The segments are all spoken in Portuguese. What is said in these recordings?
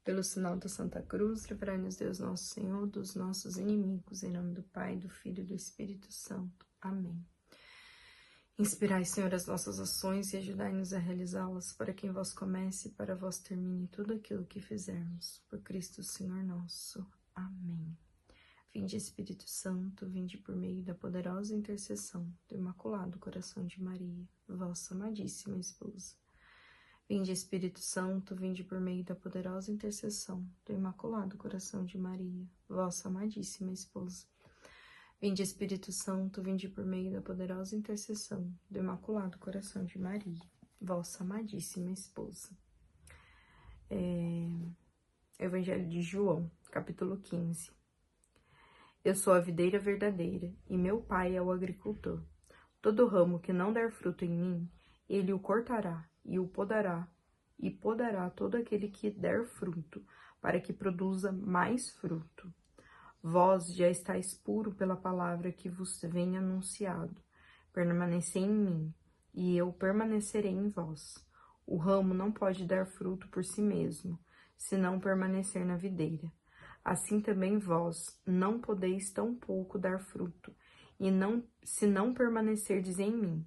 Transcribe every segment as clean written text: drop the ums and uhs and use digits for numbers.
Pelo sinal da Santa Cruz, livrai-nos Deus nosso Senhor dos nossos inimigos, em nome do Pai, do Filho e do Espírito Santo. Amém. Inspirai, Senhor, as nossas ações e ajudai-nos a realizá-las, para que em vós comece e para vós termine tudo aquilo que fizermos. Por Cristo, Senhor nosso. Amém. Vinde, Espírito Santo, vinde por meio da poderosa intercessão do Imaculado Coração de Maria, vossa amadíssima esposa. Vinde, Espírito Santo, vinde por meio da poderosa intercessão do Imaculado Coração de Maria, vossa amadíssima esposa. Vinde, Espírito Santo, vinde por meio da poderosa intercessão do Imaculado Coração de Maria, vossa amadíssima esposa. Evangelho de João, capítulo 15. Eu sou a videira verdadeira, e meu Pai é o agricultor. Todo ramo que não der fruto em mim, ele o cortará e o podará, e podará todo aquele que der fruto, para que produza mais fruto. Vós já estáis puro pela palavra que vos vem anunciado. Permanecei em mim, e eu permanecerei em vós. O ramo não pode dar fruto por si mesmo, se não permanecer na videira. Assim também vós não podeis tampouco dar fruto, se não permanecerdes em mim.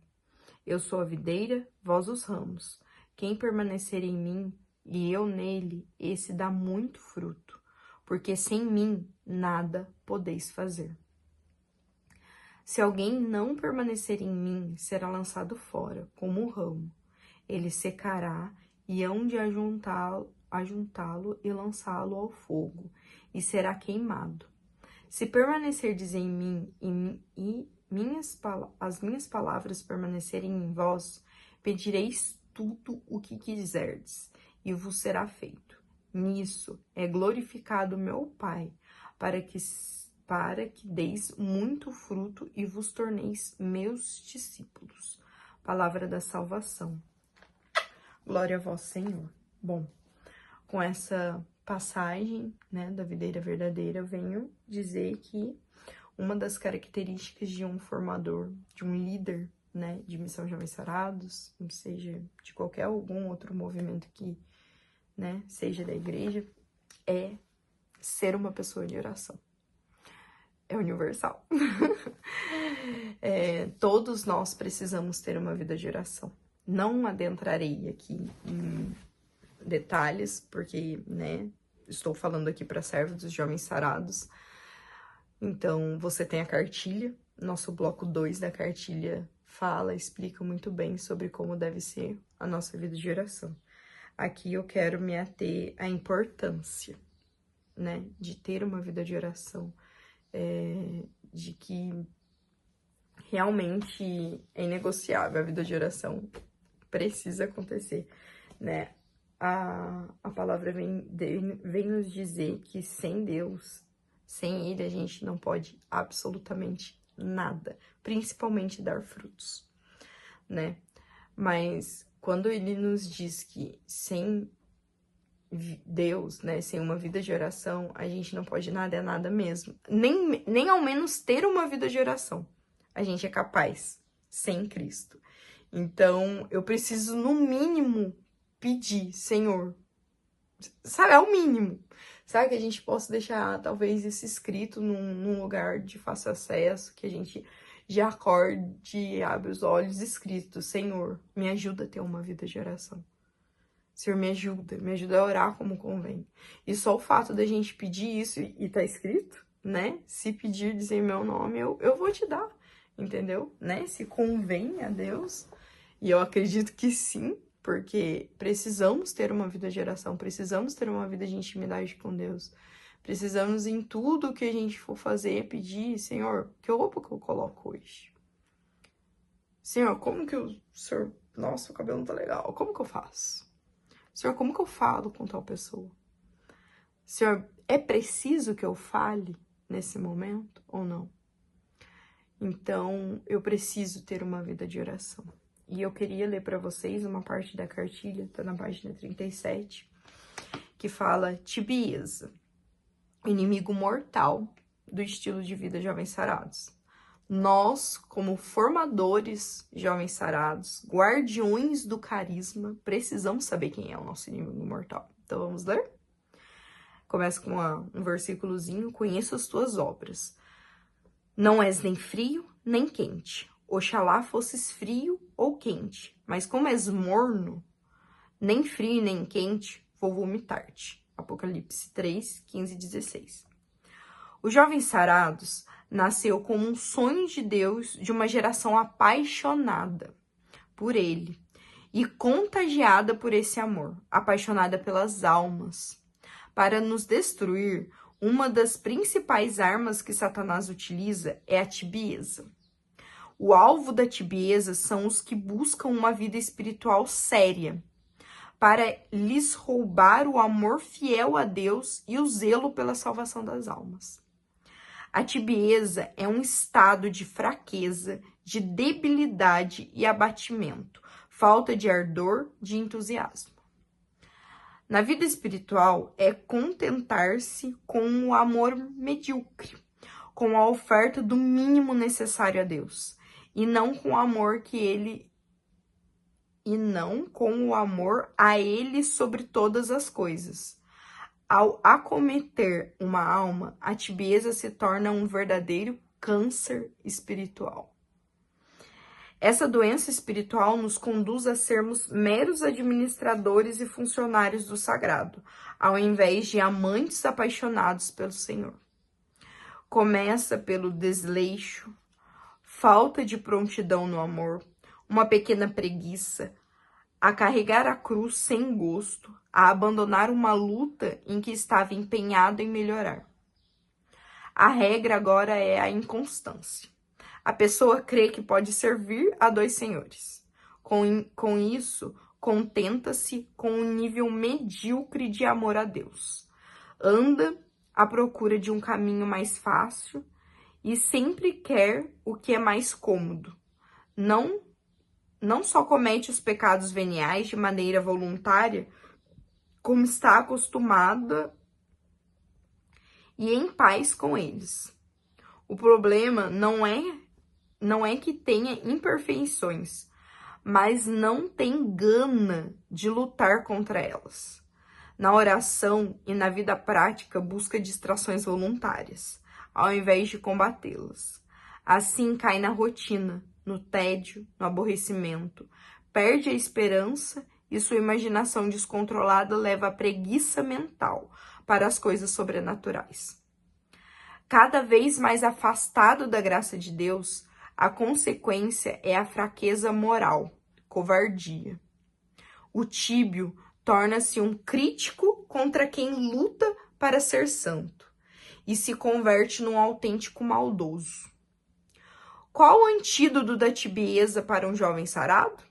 Eu sou a videira, vós os ramos. Quem permanecer em mim, e eu nele, esse dá muito fruto, porque sem mim nada podeis fazer. Se alguém não permanecer em mim, será lançado fora, como um ramo. Ele secará, e hão de ajuntá-lo e lançá-lo ao fogo, e será queimado. Se permanecerdes em mim, e as minhas palavras permanecerem em vós, pedireis tudo o que quiserdes, e vos será feito. Nisso é glorificado meu Pai, para que deis muito fruto e vos torneis meus discípulos. Palavra da salvação. Glória a vós, Senhor. Bom, com essa passagem, né, da videira verdadeira, eu venho dizer que uma das características de um formador, de um líder, né, de Missão Jovens Sarados, ou seja, de algum outro movimento que, né, seja da igreja, é ser uma pessoa de oração. É universal. Todos nós precisamos ter uma vida de oração. Não adentrarei aqui em detalhes, porque, né, estou falando aqui para servos dos Jovens Sarados. Então, você tem a cartilha. Nosso bloco 2 da cartilha explica muito bem sobre como deve ser a nossa vida de oração. Aqui eu quero me ater à importância, né, de ter uma vida de oração, de que realmente é inegociável a vida de oração, precisa acontecer, né? A palavra vem nos dizer que sem Deus, sem Ele, a gente não pode absolutamente nada, principalmente dar frutos, né? Mas quando Ele nos diz que sem Deus, né, sem uma vida de oração, a gente não pode nada, é nada mesmo. Nem ao menos ter uma vida de oração a gente é capaz, sem Cristo. Então, eu preciso, no mínimo, pedir, Senhor, sabe, é o mínimo, sabe, que a gente possa deixar, talvez, isso escrito num lugar de fácil acesso, que a gente já acorde e abre os olhos, escrito, Senhor, me ajuda a ter uma vida de oração. Senhor, me ajuda a orar como convém. E só o fato da gente pedir isso, e tá escrito, né, se pedir, dizer meu nome, eu vou te dar, entendeu, né, se convém a Deus, e eu acredito que sim, porque precisamos ter uma vida de oração, precisamos ter uma vida de intimidade com Deus, precisamos em tudo que a gente for fazer, pedir, Senhor, que roupa que eu coloco hoje? Senhor, como que o Senhor, nossa, o cabelo não tá legal, como que eu faço? Senhor, como que eu falo com tal pessoa? Senhor, é preciso que eu fale nesse momento ou não? Então, eu preciso ter uma vida de oração. E eu queria ler para vocês uma parte da cartilha, tá na página 37, que fala: Tibieza, inimigo mortal do estilo de vida Jovens Sarados. Nós, como formadores Jovens Sarados, guardiões do carisma, precisamos saber quem é o nosso inimigo mortal. Então, vamos ler? Começa com um versículozinho: conheço as tuas obras. Não és nem frio, nem quente. Oxalá fosses frio ou quente, mas como és morno, nem frio nem quente, vou vomitar-te. Apocalipse 3, 15 e 16. O jovem Sarados nasceu como um sonho de Deus de uma geração apaixonada por ele e contagiada por esse amor, apaixonada pelas almas. Para nos destruir, uma das principais armas que Satanás utiliza é a tibieza. O alvo da tibieza são os que buscam uma vida espiritual séria, para lhes roubar o amor fiel a Deus e o zelo pela salvação das almas. A tibieza é um estado de fraqueza, de debilidade e abatimento, falta de ardor, de entusiasmo. Na vida espiritual, é contentar-se com o amor medíocre, com a oferta do mínimo necessário a Deus, e não com o amor a Ele sobre todas as coisas. Ao acometer uma alma, a tibieza se torna um verdadeiro câncer espiritual. Essa doença espiritual nos conduz a sermos meros administradores e funcionários do sagrado, ao invés de amantes apaixonados pelo Senhor. Começa pelo desleixo, falta de prontidão no amor, uma pequena preguiça, a carregar a cruz sem gosto, a abandonar uma luta em que estava empenhado em melhorar. A regra agora é a inconstância. A pessoa crê que pode servir a dois senhores. Com isso, contenta-se com um nível medíocre de amor a Deus. Anda à procura de um caminho mais fácil e sempre quer o que é mais cômodo. Não só comete os pecados veniais de maneira voluntária, como está acostumada e em paz com eles. O problema não é que tenha imperfeições, mas não tem gana de lutar contra elas. Na oração e na vida prática, busca distrações voluntárias, ao invés de combatê-las. Assim cai na rotina, no tédio, no aborrecimento, perde a esperança e sua imaginação descontrolada leva à preguiça mental para as coisas sobrenaturais. Cada vez mais afastado da graça de Deus, a consequência é a fraqueza moral, covardia. O tíbio torna-se um crítico contra quem luta para ser santo e se converte num autêntico maldoso. Qual o antídoto da tibieza para um jovem sarado?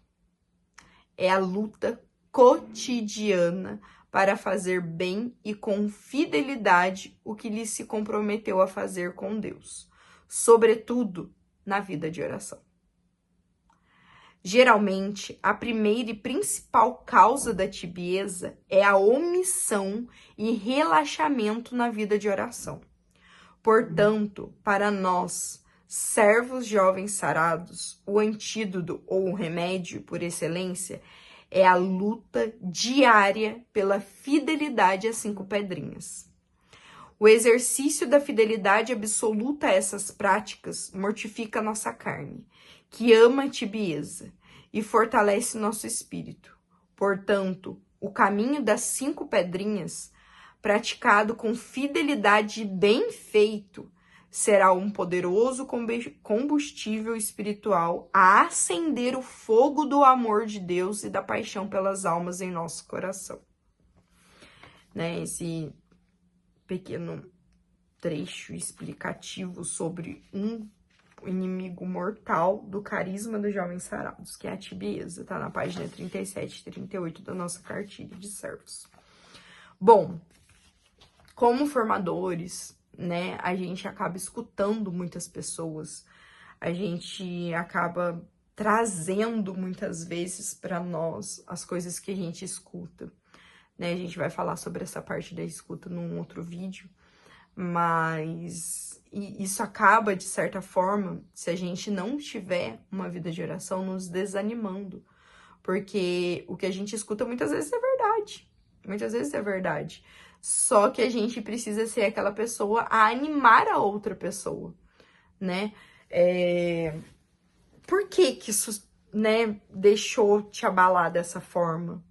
É a luta cotidiana para fazer bem e com fidelidade o que lhe se comprometeu a fazer com Deus, sobretudo na vida de oração. Geralmente, a primeira e principal causa da tibieza é a omissão e relaxamento na vida de oração. Portanto, para nós, servos jovens sarados, o antídoto ou o remédio por excelência é a luta diária pela fidelidade às 5 pedrinhas. O exercício da fidelidade absoluta a essas práticas mortifica nossa carne, que ama a tibieza, e fortalece nosso espírito. Portanto, o caminho das 5 pedrinhas, praticado com fidelidade e bem feito, será um poderoso combustível espiritual a acender o fogo do amor de Deus e da paixão pelas almas em nosso coração. Esse pequeno trecho explicativo sobre um inimigo mortal do carisma dos jovens sarados, que é a tibieza, tá na página 37 e 38 da nossa cartilha de servos. Bom, como formadores, a gente acaba escutando muitas pessoas, a gente acaba trazendo muitas vezes para nós as coisas que a gente escuta, A gente vai falar sobre essa parte da escuta num outro vídeo, mas isso acaba, de certa forma, se a gente não tiver uma vida de oração, nos desanimando, porque o que a gente escuta muitas vezes é verdade, Muitas vezes é verdade. Só que a gente precisa ser aquela pessoa a animar a outra pessoa, né? Por que que isso, né, deixou te abalar dessa forma?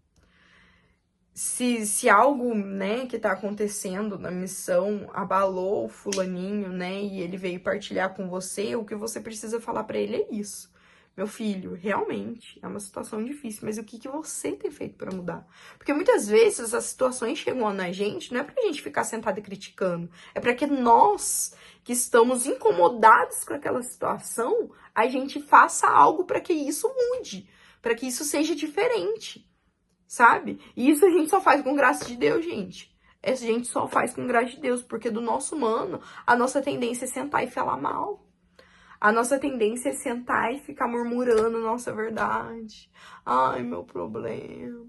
Se algo, né, que tá acontecendo na missão abalou o fulaninho, né, e ele veio partilhar com você, o que você precisa falar pra ele é isso. Meu filho, realmente é uma situação difícil, mas o que que você tem feito pra mudar? Porque muitas vezes as situações chegam na gente, não é pra gente ficar sentado e criticando, é pra que nós, que estamos incomodados com aquela situação, a gente faça algo pra que isso mude, pra que isso seja diferente. Sabe? E isso a gente só faz com graça de Deus, gente. Essa gente só faz com graça de Deus, porque do nosso humano, a nossa tendência é sentar e falar mal. A nossa tendência é sentar e ficar murmurando nossa verdade. Ai, meu problema.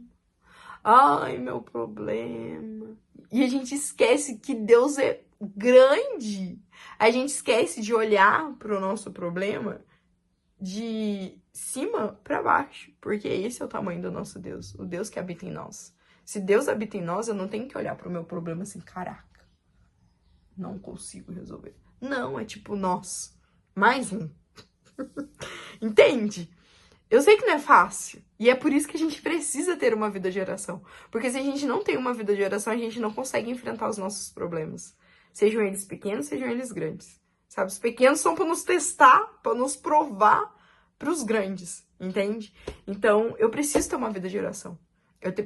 Ai, meu problema. E a gente esquece que Deus é grande. A gente esquece de olhar para o nosso problema de cima para baixo, porque esse é o tamanho do nosso Deus, o Deus que habita em nós. Se Deus habita em nós, eu não tenho que olhar para o meu problema assim, caraca, não consigo resolver. Não, é tipo nós, mais um. Entende? Eu sei que não é fácil, e é por isso que a gente precisa ter uma vida de oração, porque se a gente não tem uma vida de oração, a gente não consegue enfrentar os nossos problemas, sejam eles pequenos, sejam eles grandes. Sabe, os pequenos são para nos testar, para nos provar para os grandes, entende? Então, eu preciso ter uma vida de oração.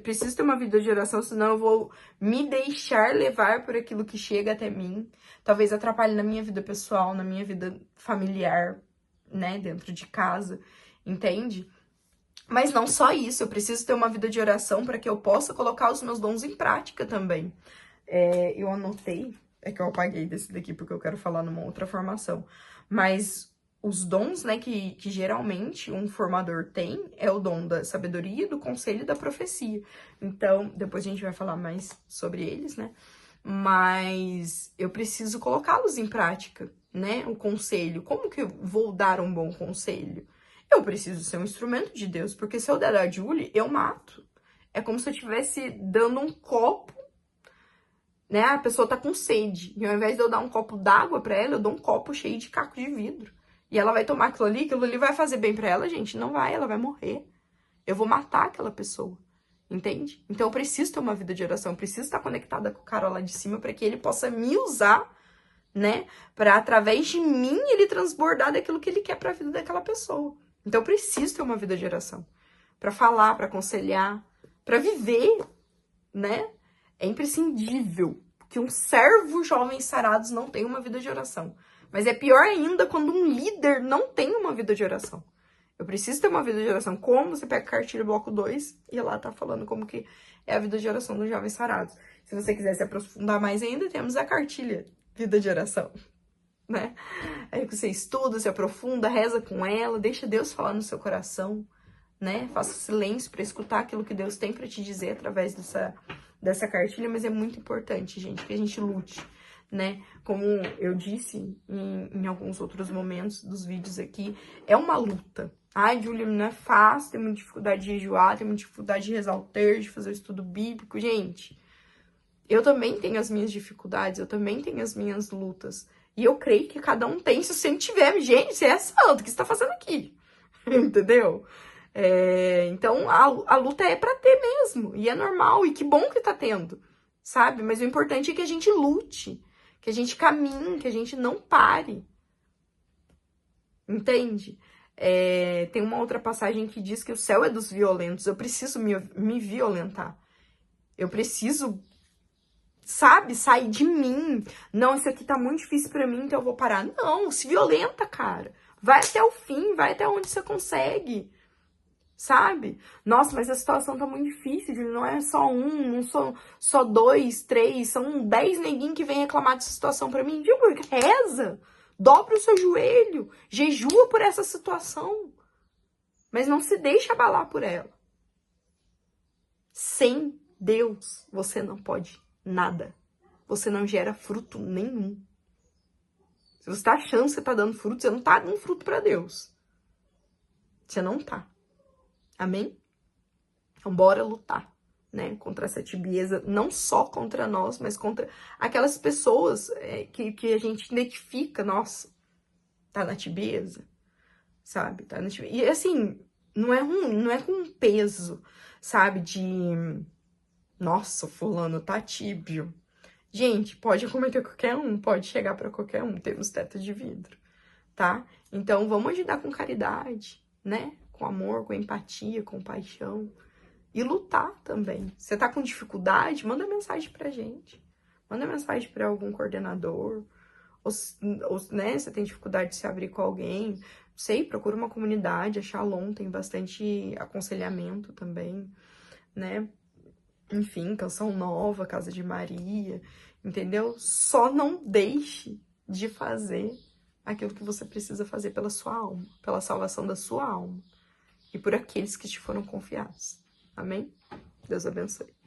Preciso ter uma vida de oração, senão eu vou me deixar levar por aquilo que chega até mim. Talvez atrapalhe na minha vida pessoal, na minha vida familiar, né, dentro de casa, entende? Mas não só isso, eu preciso ter uma vida de oração para que eu possa colocar os meus dons em prática também. Eu anotei. É que eu apaguei desse daqui porque eu quero falar numa outra formação. Mas os dons, né, que geralmente um formador tem é o dom da sabedoria, do conselho e da profecia. Então, depois a gente vai falar mais sobre eles, né? Mas eu preciso colocá-los em prática, né? O conselho. Como que eu vou dar um bom conselho? Eu preciso ser um instrumento de Deus, porque se eu der a Julie, eu mato. É como se eu estivesse dando um copo, né? A pessoa tá com sede. E ao invés de eu dar um copo d'água pra ela, eu dou um copo cheio de caco de vidro. E ela vai tomar aquilo ali vai fazer bem pra ela, gente? Não vai, ela vai morrer. Eu vou matar aquela pessoa. Entende? Então eu preciso ter uma vida de oração, eu preciso estar conectada com o cara lá de cima para que ele possa me usar, né? Para através de mim ele transbordar daquilo que ele quer pra vida daquela pessoa. Então eu preciso ter uma vida de oração. Pra falar, pra aconselhar, pra viver, né? É imprescindível que um servo jovens sarados não tenha uma vida de oração. Mas é pior ainda quando um líder não tem uma vida de oração. Eu preciso ter uma vida de oração. Como? Você pega a cartilha bloco 2 e lá tá falando como que é a vida de oração dos jovens sarados. Se você quiser se aprofundar mais ainda, temos a cartilha Vida de Oração, né? Aí você estuda, se aprofunda, reza com ela, deixa Deus falar no seu coração, né? Faça silêncio para escutar aquilo que Deus tem para te dizer através dessa cartilha, mas é muito importante, gente, que a gente lute, né? Como eu disse em alguns outros momentos dos vídeos aqui, é uma luta. Ai, Julia, não é fácil, tem muita dificuldade de jejuar, tem muita dificuldade de rezar o terço, de fazer o estudo bíblico. Gente, eu também tenho as minhas dificuldades, eu também tenho as minhas lutas. E eu creio que cada um tem, se você não tiver. Gente, você é santo, o que você tá fazendo aqui? Entendeu? Então, a luta é pra ter mesmo, e é normal, e que bom que tá tendo, sabe? Mas o importante é que a gente lute, que a gente caminhe, que a gente não pare. Entende? Tem uma outra passagem que diz que o céu é dos violentos. Eu preciso me violentar. Eu preciso, sabe, sair de mim. Não, isso aqui tá muito difícil pra mim, então eu vou parar. Não, se violenta, cara. Vai até o fim, vai até onde você consegue. Sabe? Nossa, mas a situação tá muito difícil, Júlio. Não é só um, não são só 2, 3, são 10 neguinhos que vêm reclamar dessa situação pra mim. Júlio, reza. Dobra o seu joelho, jejua por essa situação, mas não se deixe abalar por ela. Sem Deus, você não pode nada. Você não gera fruto nenhum. Se você tá achando que você tá dando fruto, você não tá dando fruto para Deus. Você não tá. Amém? Então bora lutar. né? Contra essa tibieza, não só contra nós, mas contra aquelas pessoas que a gente identifica, nossa, tá na tibieza, sabe? Tá na tibieza. E assim, não é ruim, não é com um peso, sabe? De, nossa, fulano tá tíbio. Gente, pode cometer qualquer um, pode chegar pra qualquer um, temos teto de vidro, tá? Então, vamos ajudar com caridade, né? Com amor, com empatia, com paixão. E lutar também. Você tá com dificuldade? Manda mensagem pra gente. Manda mensagem pra algum coordenador. Ou, né, você tem dificuldade de se abrir com alguém. Não sei, procura uma comunidade. A Shalom tem bastante aconselhamento também, né? Enfim, Canção Nova, Casa de Maria, entendeu? Só não deixe de fazer aquilo que você precisa fazer pela sua alma, pela salvação da sua alma e por aqueles que te foram confiados. Amém? Deus abençoe.